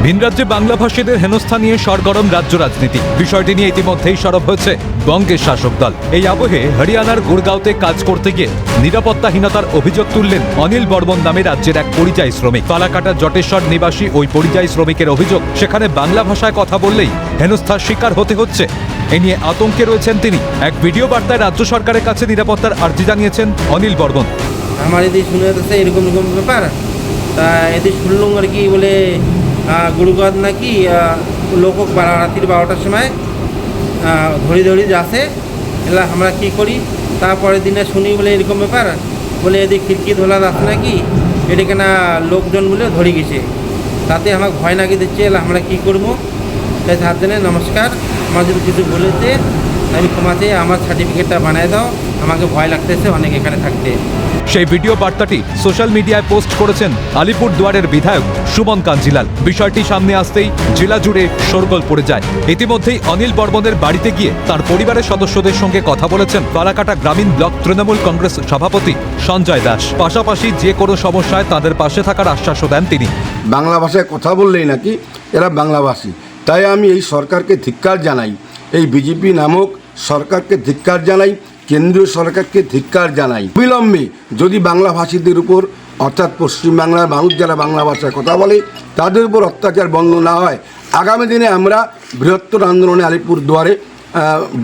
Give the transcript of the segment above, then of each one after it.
ভিনরাজ্যে বাংলাভাষীদের হেনস্থা নিয়ে সরগরম রাজ্য রাজনীতি। বিষয়টি নিয়ে ইতিমধ্যেই সরব হয়েছে বঙ্গের শাসক দল। এই আবহে হরিয়ানার গুরগাঁওতে কাজ করতে গিয়ে নিরাপত্তাহীনতার অভিযোগ তুললেন অনিল বর্মন নামে রাজ্যের এক পরিযায়ী শ্রমিক। ফালাকাটা জটেশ্বর নিবাসী ওই পরিযায়ী শ্রমিকের অভিযোগ, সেখানে বাংলা ভাষায় কথা বললেই হেনস্থার শিকার হতে হচ্ছে। এ নিয়ে আতঙ্কে রয়েছেন তিনি। এক ভিডিও বার্তায় রাজ্য সরকারের কাছে নিরাপত্তার আর্জি জানিয়েছেন অনিল বর্মন। আমার এদিকে শুনে যাচ্ছে এরকম এরকম ব্যাপার, তা এদিকে শুনলাম আর কি বলে গুরুগাঁও নাকি লোক রাত্রির 12টার সময় ধরি যাচ্ছে, এলা আমরা কি করি। তারপরের দিনে শুনি বলে এরকম ব্যাপার, বলে এদিকে খিড়কি ধোলা যাচ্ছে নাকি, এদিকে না লোকজন বলে ধরে গেছে। তাতে আমাকে ভয় নাকি দিচ্ছে, এলা আমরা কী করবো। তাই তার জন্য নমস্কার, আমার যদি কিছু বলেছে আমি ক্ষমা চেয়ে আমার সার্টিফিকেটটা বানিয়ে দাও, আমাকে ভয় লাগতেছে অনেক এখানে থাকতে। সেই ভিডিও বার্তাটি সোশ্যাল মিডিয়ায় পোস্ট করেছেন আলিপুরদুয়ারের বিধায়ক সুমন কাঞ্জিলাল। বিষয়টি সামনে আসতেই জেলা জুড়ে শোরগোল পড়ে যায়। ইতিমধ্যেই অনিল বর্মনের বাড়িতে গিয়ে তার পরিবারের সদস্যদের সঙ্গে কথা বলেছেন ফালাকাটা গ্রামীণ ব্লক তৃণমূল কংগ্রেস সভাপতি সঞ্জয় দাস। পাশাপাশি যে কোনো সমস্যায় তাদের পাশে থাকার আশ্বাসও দেন তিনি। বাংলা ভাষায় কথা বললেই নাকি এরা বাংলাভাষী, তাই আমি এই সরকারকে ধিক্কার জানাই, এই বিজেপি নামক সরকারকে ধিক্কার জানাই, কেন্দ্রীয় সরকারকে ধিক্কার জানাই। অবিলম্বে যদি বাংলাভাষীদের উপর, অর্থাৎ পশ্চিমবাংলার মানুষ যারা বাংলা ভাষায় কথা বলে তাদের উপর অত্যাচার বন্ধ না হয়, আগামী দিনে আমরা বৃহত্তর আন্দোলনে আলিপুরদুয়ারে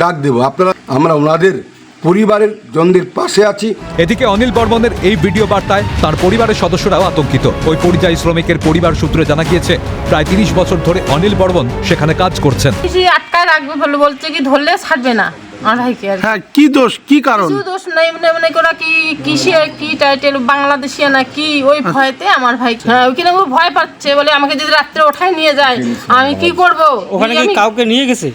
ডাক দেব। আমরা ওনাদের পরিবারের জনদের পাশে আছি। এদিকে অনিল বর্মনের এই ভিডিও বার্তায় তার পরিবারের সদস্যরাও আতঙ্কিত। ওই পরিযায়ী শ্রমিকের পরিবার সূত্রে জানা গিয়েছে, প্রায় 30 বছর ধরে অনিল বর্মন সেখানে কাজ করছেন। আটকায় রাখবে বলে বলছে, কি ধরলে ছাড়বে না আমার ভাইকে। হ্যাঁ, কি দোষ, কি কারণ? কিছু দোষ নাই, মনে করা কি কিসে কি টাইটেল বাংলাদেশিয়া না কি, ওই ভয়তে আমার ভাই ওইখানে ভয় পাচ্ছে বলে আমাকে যদি রাত্রে ওঠায় নিয়ে যায় আমি কি করব। ওখানে কি কাউকে নিয়ে গেছে?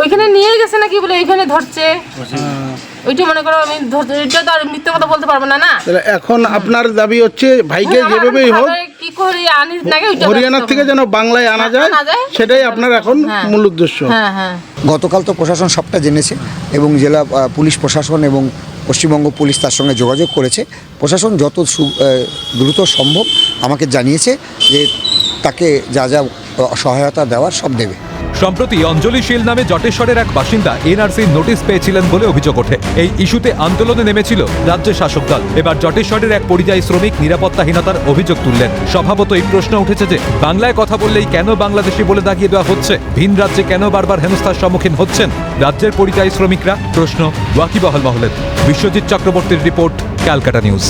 ওইখানে নিয়ে গেছে নাকি বলে ওইখানে ধরছে, ওইটা মনে করো আমি এটা তো আর মিথ্যে কথা বলতে পারবো না। না এখন আপনার দাবি হচ্ছে ভাইকে যেভাবেই হোক কি করি আনি নাকি হরিয়ানার থেকে যেন বাংলায় আনা যায়, সেটাই আপনার এখন মূল উদ্দেশ্য। হ্যাঁ হ্যাঁ, গতকাল তো প্রশাসন সবটা জেনেছে এবং জেলা পুলিশ প্রশাসন এবং পশ্চিমবঙ্গ পুলিশ তার সঙ্গে যোগাযোগ করেছে। প্রশাসন যত দ্রুত সম্ভব আমাকে জানিয়েছে যে তাকে যা যা সহায়তা দেওয়ার সব দেবে। সম্প্রতি অঞ্জলি শীল নামে জটেশ্বরের এক বাসিন্দা এনআরসির নোটিশ পেয়েছিলেন বলে অভিযোগ ওঠে। এই ইস্যুতে আন্দোলনে নেমেছিল রাজ্যের শাসক দল। এবার জটেশ্বরের এক পরিযায়ী শ্রমিক নিরাপত্তাহীনতার অভিযোগ তুললেন। স্বভাবতই প্রশ্ন উঠেছে যে বাংলায় কথা বললেই কেন বাংলাদেশি বলে দাগিয়ে দেওয়া হচ্ছে, ভিন রাজ্যে কেন বারবার হেনস্থার সম্মুখীন হচ্ছেন রাজ্যের পরিযায়ী শ্রমিকরা। প্রশ্ন ওয়াকিবহাল মহলের। বিশ্বজিৎ চক্রবর্তীর রিপোর্ট, ক্যালকাটা নিউজ।